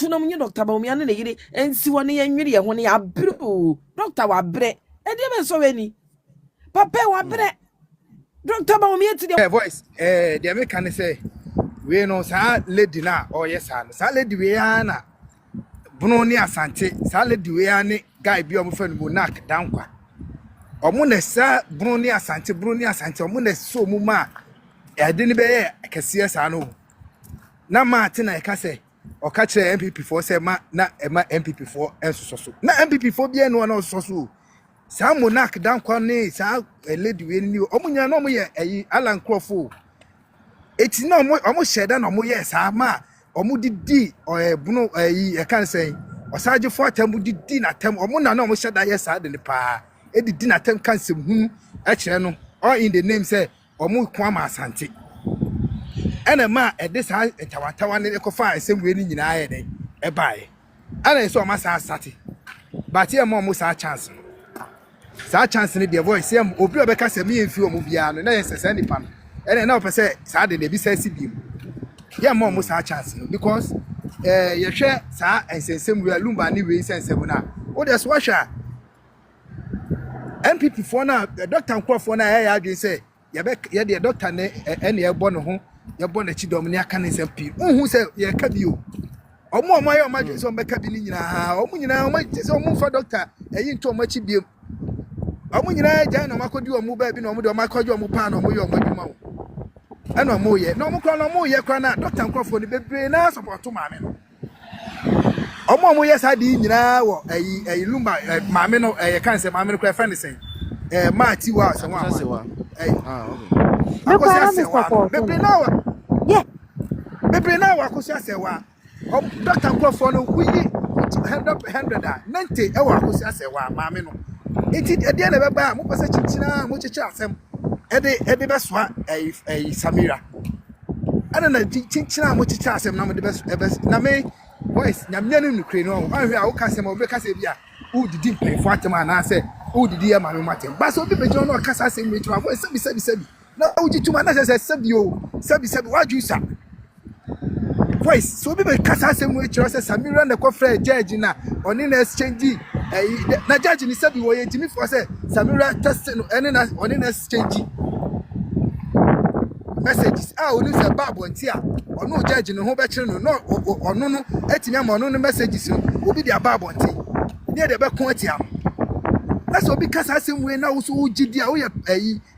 to no me Dr. Baumian and see one year when you are blue. Doctor wa bre. And you so any. Papa wa bre. Dr. Baumia to the voice. The American say, we know sa lady na or yes, sa lady we ana. Bruni asante, sa lady we ane guy be on friend will knock down kwa. Omune sa Bruni asante, omune so muma. Didn't be a casias ano. Na Martina Case or catch a MPP4 say ma na MPP4 and so. Na MPP4 be no one also. Some will knock down corne, sa a lady we knew. Omunya no more a Alan Crawford. It's no more almost said no more yes, ma or moody D or a Bruno I can't say. Or Sergeant Fortem would dinner term or Mona no more said that yes, I didn't pa. It did dinner term cancel actually or in the name say or more Kwama Santi. And a man at this house at Tawan and Ecofa, same winning in I a buy. And I saw my sati. But here, mom was our chance. Sa chance in the voice, him, Obio Becca, me and few Mubian, and then says any pan. And then now, per se, Saturday, they be says yeah, mom was our chance because you share, sir, and say, same way, Lumba, anyway, sense, oh, there's Washer. MPP for now, the doctor and Crawford, I say, yeah, the doctor, and you're born home. You're born a Chidomania can is MP. Who said, yeah, can you? Or more, my own son, Becabina, or Munina, my so for doctor, and you told much be. Or Munina, Jan, or Mako do a move baby, no more, my cordial Mupan, or your mother. I know more yet, no more, yet, Crana, Doctor Crawford, the baby, now support to mammy. Or more, yes, I did now, a lumba, mammy, I can't say mammy, friend, saying, Marty was a one. Baby now, I could say, well, Doctor Crawford, we hand up 190 hours, I say, well, mammy. It is at the end of a bar, what was a chichina, much a chance, Eddie best one, a Samira. I don't know, chichina, much a chance, and number the best, Name, voice, Namian Ukraine, I will cast him over Cassavia, who didn't pay for them, and I said, who did dear Mammy Martin? But so people don't know Cassa saying, which one was 77. No, to my nurse, I said, you, what you say? Voice, so people Cassa saying, which was a Samira and the coffee judge in on in exchange. Na judge ni sabi wo ye Jimmy for say Samira testing on in exchange messages oni say babo ntia ono judge no ho be kire no ono no etimi am ono no messages no obi dia babo ntia ne de be ko atia that's obi kasa asem we na wo so ugidi a wo ye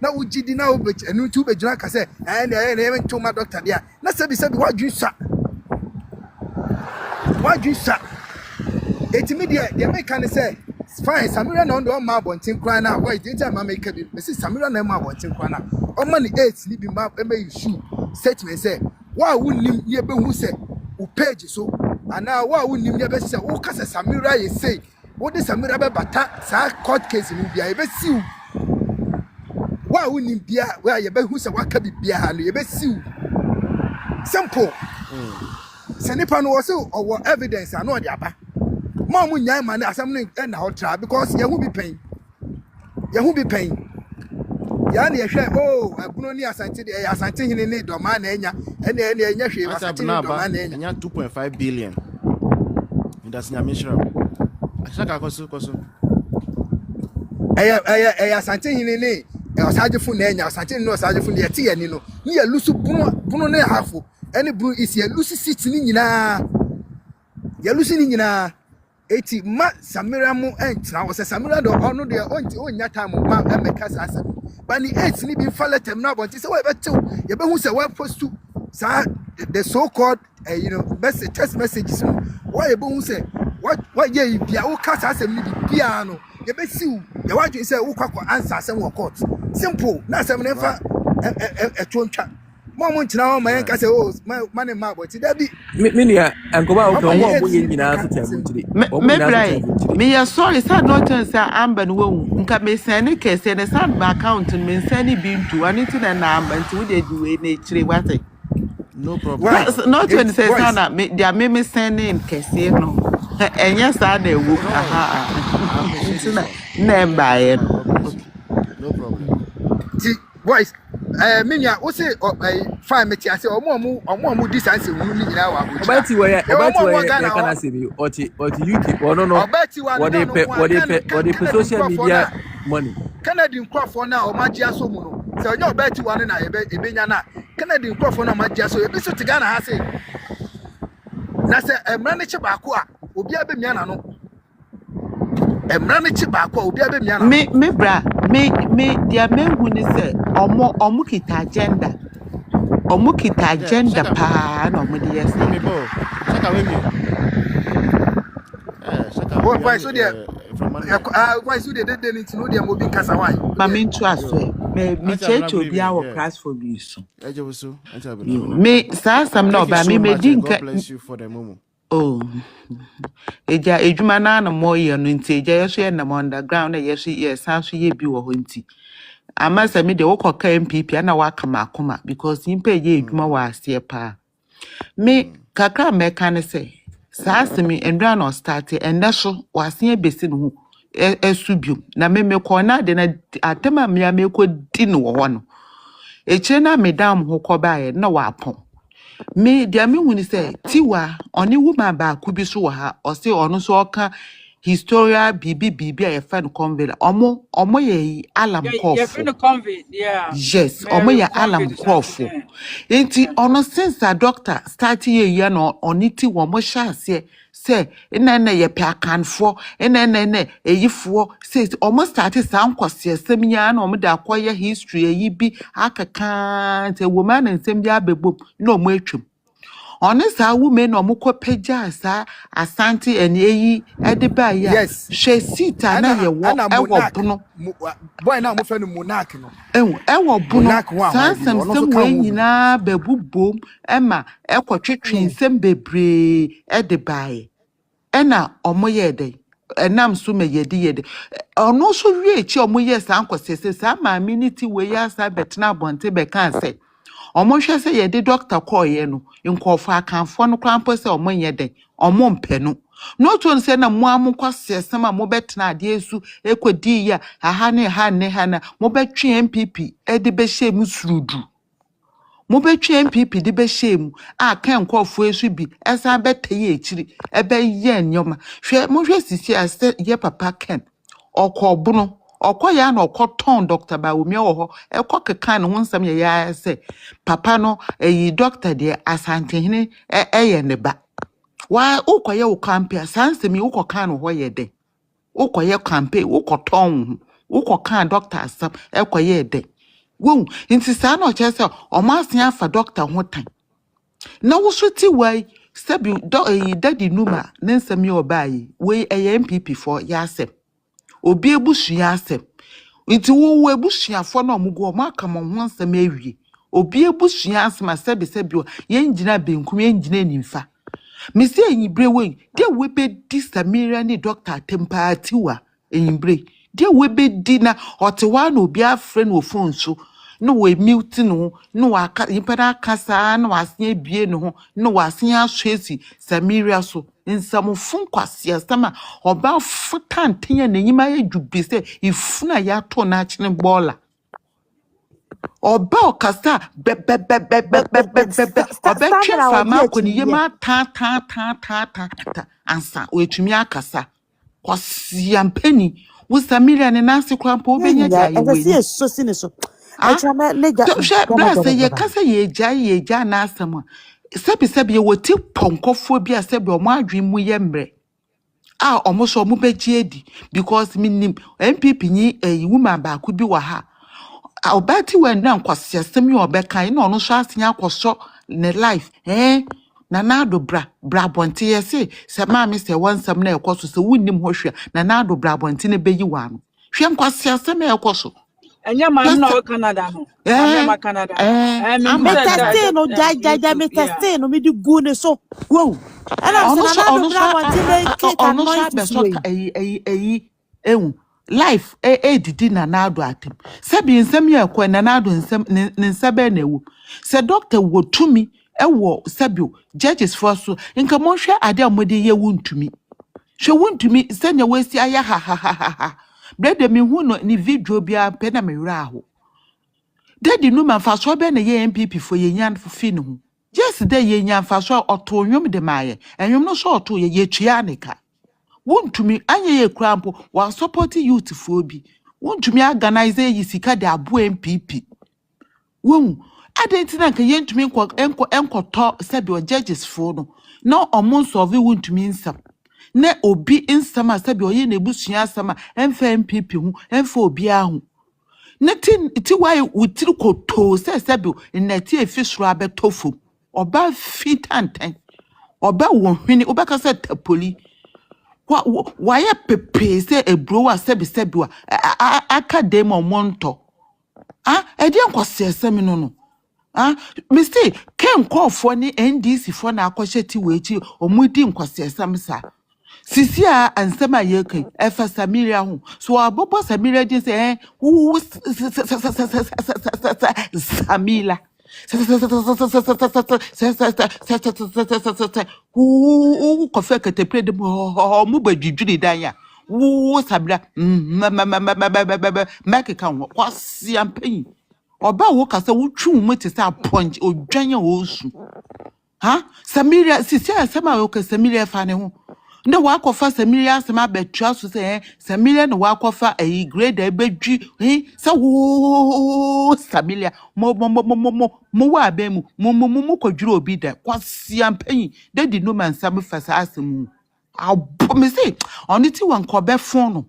na ugidi na wo be enu tu be juna ka say na even to my doctor dia na sabi waju sa etimi dia they make can say fine Samira no do ma bontin kran na why dey time make be say Samira na ma bontin kran na o ma ni 8 ni bi ma be issue statement say wa wunnim ye be hu say o page so ana wa wunnim ye be say o ka say Samira ye say wo de Samira be bata sa court case ni bia ye be siu wa wunnim bia wa ye be hu say wa ka bi bia no ye be siu simple sanipa no was o evidence ano de aba Mom, when young man has something and how try because you will be pain. Yani, oh, I put only a something in need of man, and 2.5 billion. That's not mission. I something in it. I was hard for Nanya, something no Sergeant for the tea, and you know, near Lucy Bruno half. Any blue is here, Lucy sitting in you're losing in 80 Samira mu entra was Samira do ono de onya time ma emeka sasa but the 8 ni bi fa letem na bonti say we betew ye be hu say we post to the so called message text messages why ye be hu say what ye bia wo kasa asem ni bia no ye be siw ye wadwe say wo kwakọ answer asem wo court simple na asem ne fa etwontwa Mom ntina o man ka say oh man ma but that be me ankoba o kan wo ye nyina so tem ntiri me ya sorry sad not to say amba no wu nka me send kese ne sad ba account me send bi ntu ani ti na amba nti wo de di we na chire wate no problem not to say sana me dia me send in kese no enya sad na wu aha nti na mba ye no problem boys Minya, what's it? Fine, Meti. I say, omo distance. We need to know about. Obeti where can I say me? Or YouTube or no. What they social media money. Canadian Crawford now, or Magia Somuno. So you're bet you one and I be Canadian Crawford or Magia so you so to Ghana has it. That's a manager Bakua, Ubia Bemiano. A manager Bakua, Ubia Bemiano. Me bra, me, dear men who say, or more or mukita agenda. Or mukita agenda pa, no, my dear. Me bo. Check away me. Boy, why so dear? Why so they didn't know they are moving Casaway? Mammy trust me church will be our class for you. Me, sir, some no, but me didn't. God bless you for the moment. Oh, Eja ejumana na mo ye no nti eja yeso ye na mo underground na yeso ye sanso ye bi wo ho nti amasa me de wokoka MPP na waka makoma because impa ye ejuma wa ase pa me kakra me kan say saasemi endra no start enda so wase besi no esubio na me ko na de na atema me ko di no wo no eche na medam ho ko ba ye na wa pon me dia me huni say tiwa oni woman ba ku bi so wa ha o say ono so oka historia bibi a fan convey omo ye alam call yeah friend convey yeah yes omo ye alam call for enti ono since a doctor start ye no oniti wo mo sha say na ye pe akanfo na eyifo say omo start san kwose sem nya na omo da akoye history yi bi akaka te woman nsem bi abebo na omo atwam honest women no mukọ peja asa asante eni eyi edeba ya she sita na ye wo ewo bunu boy na mo fe no monarch no ewo bunu sansam sem we nyina babubom ema ekotwetwe nsem bebre edeba ye ena omoye de enam so me yede ono so wie echi omoye san kwesese sa ma miniti we ya sa betna bonte be kan say omo hwe se ye de doctor call ye no nkofo akanfo no krampo se omo ye den omo mpenu no to nse na mo amkwase sema mo betena ade esu ekodi ya aha ne na mo betwe MPP e de be hye mu surudu mo betwe MPP de be hye mu aka nkofo esu bi esa betaye ekiri ebe ye nyoma hwe mo hwe sisi ase ye papa ken okobuno okoya na okoton doctor ba omi oho ekokeka ne ho nsam ye ya se papa no eyi doctor de asantehene eye ne ba wa ukoye wo campaign sansemi ukoka no ho ye de ukoye campaign ukoton ukoka doctor asam ekoye de wo nti sa na oche se omasen afa doctor ho tan na wo so ti wai sabi eyi daddy numa ne nsam ye obai we eye MPP for ya se obi ebusua asem nti wo ebusuafo na omugo maka mo ho nsem awie obi ebusua asem asebi yengina benkum yengina nimfa misi enyibre we de we be di Samira ni doctor tempatiwa enyibre de we be di na otewa na obi afre na ofon so no we mute no aka impeda kasa na wasen bie no ho no wasen ahwesi Samira so nsamfun kwase asama oba futan tenya n'enyima edwubi se ifuna ya to na achene bola oba okasa oba twa ma kwani yema ta ansa otumi akasa kwase yampani wo Samira ne nase krampo obenya jaye we so sine so bless ye kasa ye ja na asem sebi woti ponkofo bi asebi omo adwen mu ye mre omo so omo beji edi because minim MPP ni woman ba ku bi wa ha obati when na nkwase asem ye obeka na ono so asenya akoso ne life na nado bra bonte ye se ma me se wansam na ekoso se wunnim ho hwe na nado bra bonte ne beyi wa no hwe nkwase asem e ekoso enya man no Canada no ma Canada me testing no jaja me testing no me di gu ne so wow ana life didi na nado atem sebi nsem ye kwa na nado nsem ne nsabe na ewu se doctor wo tumi ewo sebi judges for so nka mo hwe ade amode ye wuntumi hwe wuntumi senya wesi aya ha brede me hu no ni video bia pe na me wura ho Daddy no man fa so be na ye MPP for ye nyan fi no ho. Yesterday ye nyan fa so oto nwom de maaye. Enwom no so oto ye twia nika. Wontumi anye ye krampo wa support youth fo bi. Wontumi organize yi sika de abo MPP. Won adentina nka yentumi enko to sabi o judges fo no. Na omon solve wontumi nsam. Ne obi nsam asabi o ye na ebusua asama emfa MPP hu emfa obi ahu. Netin iti why witiri koto sabi nnati efisro abetofo. Oba fitantan. Oba won hwini obeka se tapoli. Why pepe say a brower sebi wa academy monto. Edian kwase asem no. Mr. Ken call for ni NDC for na akwhyeti wechi omudi nkwase asem sa. Sisia ansema yeke efa Samiria ho. So abobo Samiria dey say who Samila. Who kofe kete pre de mo badwidwiri dan ya. Wo sabra make kan kwasi ampan. Oba wo kasa wo twu mo te say punch odwan wo su. Samiria sisia ansema yo ke Samiria fa ne ho. Nde wakofa Samiria asema betua so say Samiria no wakofa a grade ebedwi say wo Samiria mo wa be mu kodwuro obi da kwasi ampan Daddy no man sam fasa asemu me say oni ti wan ko be fon no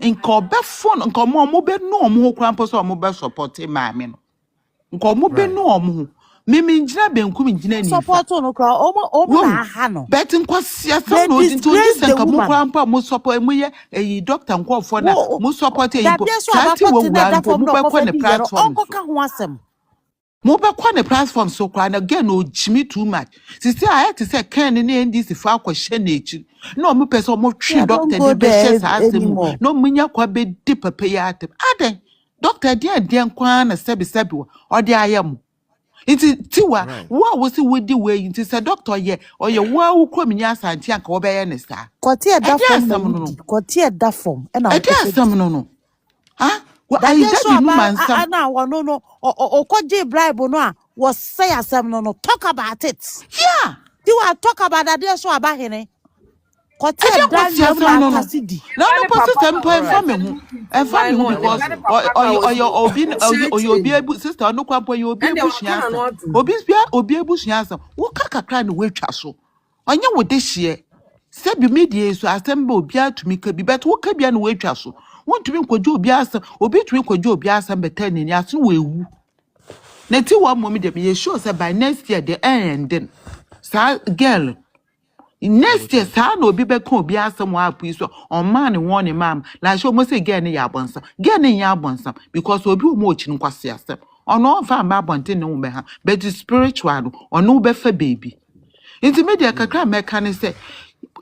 nko be fon nko mo be no mo krampo so mo be support maame no nko mo be no mo Mimi njina benku njina ni support no kra omo na ha no bet nkwasi asem no dinto senka mo krampa mo support mo ye doctor nkofo na mo support eyipo sati wo wura mo be ko ne platform onko ka ho asem mo be ko ne platform so kwa na again o jimi too much sisi I to say Ken ne NDC fa akwhye na echi no mo pese mo twi doctor de be share asem no munya kwa be di papa ya atem aden doctor de nkwa na sebi o de ayam Inti tiwa wa wosi wodi we inti se doctor ye oye wa wo krominya asante anka wo be ye ne sa kwoti e da form e na e dey asam no wa ayi Daddy no man sam na wo no okoje bribe no a wo say asam no talk about it yeah tiwa talk about that dey so aba hene kwoti e da no post tempo enfa me hu because obi ebu sister no kwampo ye obi ebu hia obi ebu hia asam wo kakakra na wetwa so onye wo de hie sebi media so asemba obi atumi ka bi bet wo ka bia na wetwa so wontumi nkwojo obi asam obi tumi nkwojo obi asam betan ni aso wo ewu na ti wo mom de me sure say by next year the end sa girl next year sa na obi be kan obi asem wa apu so on man won ni mam la show mo say girl ni ya bonsa because obi o mo ochi nkwase asem ono fa ma bonte ne wo be ha but spiritual ono be fa baby inti media kakra meka ne say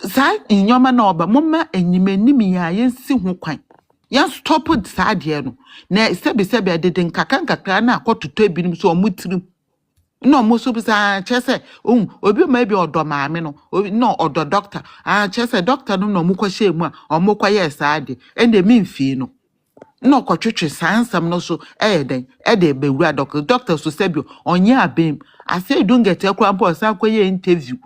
sa inyoma na oba momma enyimanim ya yensi ho kwan ya stop sa de no na sebi adede nkakra na akototo ebinim so omutirim no mo so bisa chese obi ma bi odo maame no no odo doctor chese doctor no mo kwahye mu a omokwa ye saade ende mi mfi no no kwatwetwe sansam no so den de bewura doctor so sebio onye abem ase don't get ekrampo san kwaye interview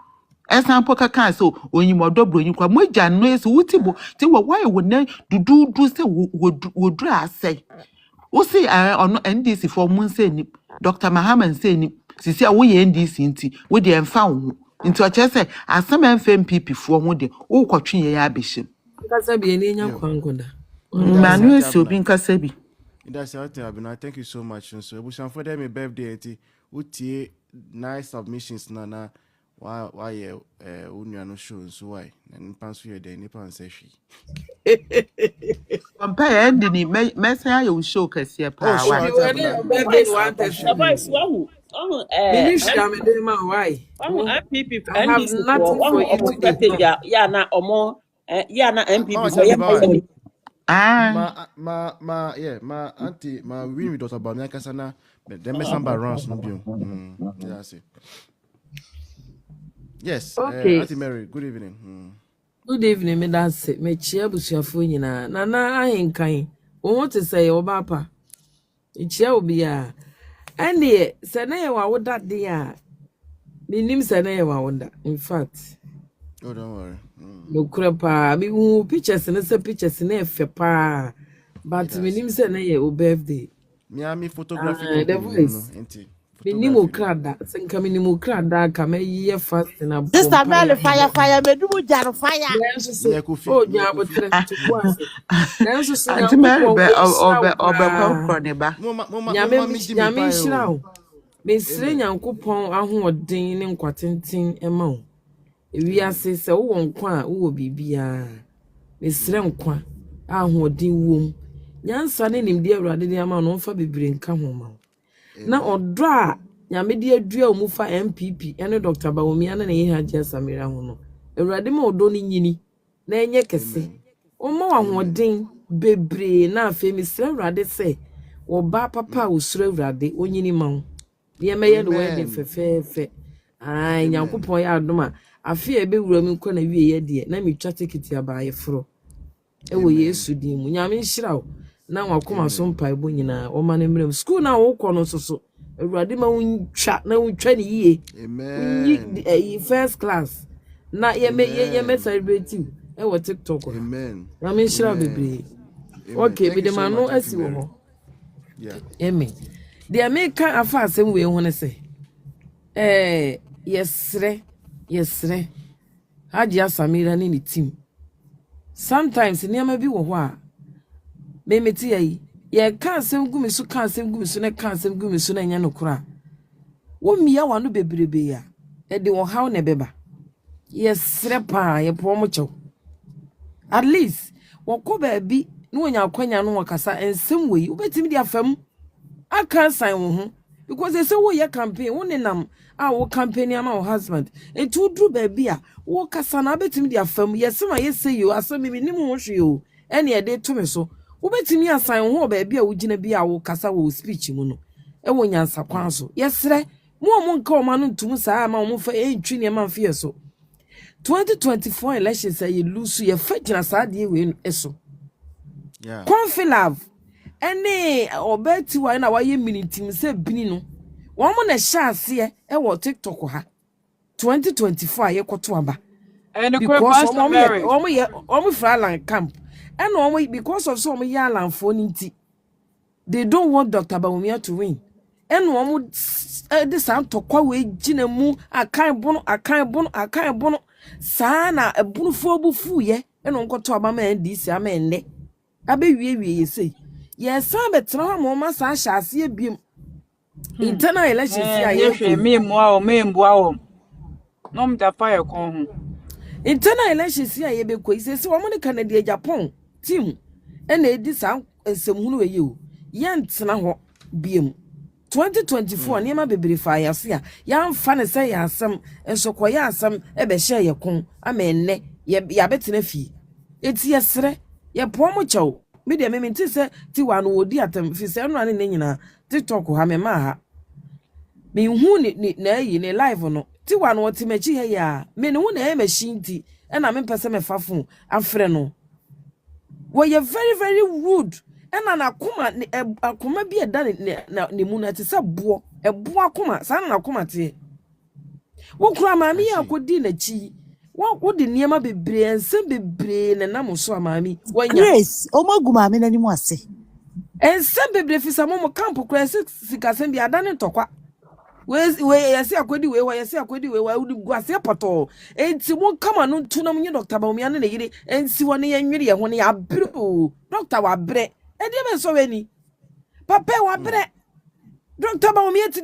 esampo kaka so onyimodo bronyi kwa moja no ese wutibo ti why wo na dudu se wodura ase wo se ono NDC for mun se ni Dr. Mahaman se ni sisi a wo ye NDC nti wo de emfa wo nti o chese asem MPP fo ho de wo kwatwe ye ya behye nkasa bi eni nya kwangoda manu esi obi nkasa bi that's all thing thank you so much so ebusan for them birthday enti utie nice submissions na why unua no show so why na nipa so ye de nipa nsa hwi compare end ni mesa ya show kase pa why voice wahu why MPP NDC for ya na omo ya na MPP so ya ma auntie ma we Dr. Bamia kasana dem samba rounds no bio yeah see. Yes, okay. Auntie Mary, good evening. Good evening, me that's it. Me chia busuafo nyina. Na ahenkan. Wo want to say obapa. Chia obi a Any, Senay, I would that dear. Me name Senay, I wonder. In fact, Oh, don't worry. no crapa, me who pictures and a pictures in a pa. But me name Senay, o birthday. Me photography. The voice. Me name crada, send coming in crada, come a year fast in a Sister Mary, fire, me do jar fire. Oh, yeah, but Auntie Mary, Obe, Yami Shroud. Miss Yankupon, ahoɔden ne nkwatenten ema wo. Ewiase se wo nkwa wo bibia. Mesrɛ nkwa ahoɔden wom. Nyansa ne nimde Awurade de ama no mfa bebre nka ho ma wo. Na ɔdɔ a nyame de adua wo mu fa MPP ene Dr. Bawumia na ye Hagia Samira ho no. Awurade ma ɔdɔ ne nyini na enye kese. Ɔma wo ahoɔden bebre na afa mesrɛ Awurade se wo ba papa wo sura Awurade onyini ma wo. Ye meye no wedding fefefe. Ai Nyankopon ya adoma afi ebe wura mi nkɔ na wie ye de na metwa ticket aba ye foro. Ewo Yesu din mu nyame nhira wo na wakoma so mpa ebo nyina o ma ne mrem school na wo kɔ no soso Awurade ma wontwa na wontwa ne yie. Amen. First class na ye me celebrate ewo TikTok. Amen. Nyame nhira bebre. Okay, me de ma no asi wo ho. Yeah. Amen. The American afa asem we ho ne se yesre Hagia Samira ne team sometimes niam bi wo ho a me meti yi ye ka asem gumi so ne ka asem gumi so na nya no kora wo mia wa no bebrebe ya e de wo haw ne beba yesre pa ye po mo chew at least wo ko ba bi no nya kwanya no wakasa ensem we obetimi di afam I can't sign with because they say, "Oh, your campaign, one in them, our campaign, my husband, and two drew baby, walk as an abbot in their firm. Yes, I say you, I saw me minimum you, any a day to me so. Who bet me a sign, oh, baby, I would be our cassa will speech, you and when you answer council. Yes, sir, more won't come on to Musa, my own for a junior man fear so. 2024 elections say you lose your fetch as I deal with eso. Yeah. Confi love. Ene obeti wa na waye minute se bini no wo mo na sha ase e wo TikTok ha 2024 ye kwoto aba because omo fralan camp and omo because of so omo ye alanfo nti they don't want Dr. Bawumia to win and omo this am tokwa we gina mu akan bono saa na ebunufo obufu ye and onkoto aba ma NDC ama enne abe wie ye say yes, I'm better. Mama Sasha, see a beam. Internal elections, me more, no, the fire con. Internal elections, here, because so many Canadian Japan team, and they did some some who you. Yant beam 2024, near my baby fire, see, young funny say, some and so quiet some ebe share your con. I mean, ye bet in a fee. It's yes, sir, ye poor chow. Media me ti se ti wa no odi atam fi se no ane nyina TikTok ha me ma ha me hu ni na yi ni live no ti wa no ti machi he ya me ne hu na e machine ti e na me pese me fafo afre no we ye very very rude e na akoma bi e da ne mu na ti se bo akoma sa na akoma ti wo kura ma me ya kodi na chi what the niema bebre ensem bebre na namuso amami wanya Grace omaguma me nani mu ase ensem bebre fisa mo camp kura sikasem bi adane tokwa we yesi akodi we wa udi guase poto enti mo kama no tunam nye Dr. Bawumia na yire ensi woni ye nwiri ye ho ne ya bru doctor wa bre e de be so weni papa wa bre Dr. Bawumia ti